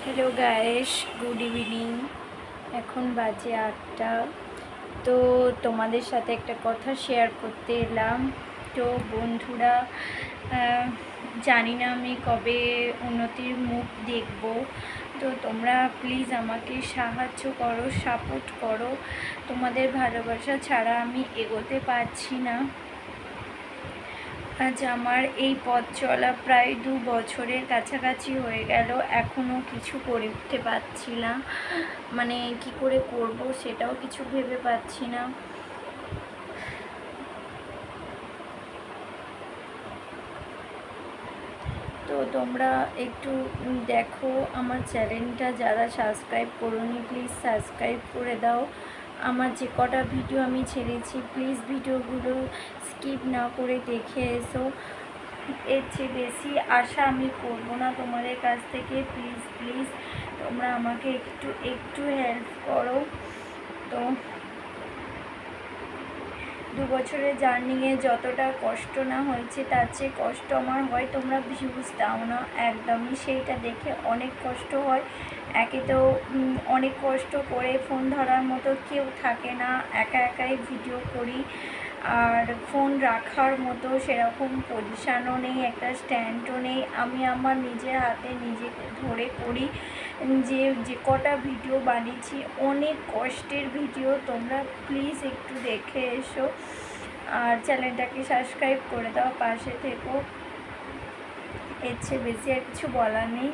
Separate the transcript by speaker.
Speaker 1: Hello guys, good evening. এখন বাজে 8টা। তো তোমাদের সাথে একটা কথা শেয়ার করতে এলাম। তো বন্ধুরা, জানি না আমি কবে উন্নতির মুখ দেখব। তো তোমরা প্লিজ আমাকে সাহায্য করো, সাপোর্ট করো। তোমাদের ভালোবাসা ছাড়া আমি এগোতে পারছি না। আজ আমার এই পথ চলা প্রায় 2 বছরের কাছাকাছি হয়ে গেল, এখনও কিছু করে উঠতে পারছি না। মানে কি করে করব সেটাও কিছু ভেবে পাচ্ছি না। তো তোমরা একটু দেখো, আমার চ্যানেলটা যারা সাবস্ক্রাইব করোনি প্লিজ সাবস্ক্রাইব করে দাও। আমার যে কটা ভিডিও আমি ছেড়েছি প্লিজ ভিডিওগুলো স্কিপ না করে দেখে এসো। এর চেয়ে বেশি আশা আমি করব না তোমাদের কাছ থেকে। প্লিজ প্লিজ তোমরা আমাকে একটু হেল্প করো। তো 2 বছরের জার্নিংয়ে যতটা কষ্ট না হয়েছে তার চেয়ে কষ্ট আমার হয়, তোমরা ভিউজ দাও না একদমই, সেইটা দেখে অনেক কষ্ট হয়। একে তো অনেক কষ্ট করে ফোন ধরার মতো কেউ থাকে না, একা একাই ভিডিও করি। আর ফোন রাখার মতো সেরকম পজিশানও নেই, একটা স্ট্যান্ডও নেই। আমি আমার নিজের হাতে নিজেকে ধরে করি। যে কটা ভিডিও বানিয়েছি অনেক কষ্টের ভিডিও, তোমরা প্লিজ একটু দেখে এসো। আর চ্যানেলটাকে সাবস্ক্রাইব করে দাও, পাশে থেকো। এর চেয়ে বেশি আর কিছু বলার নেই।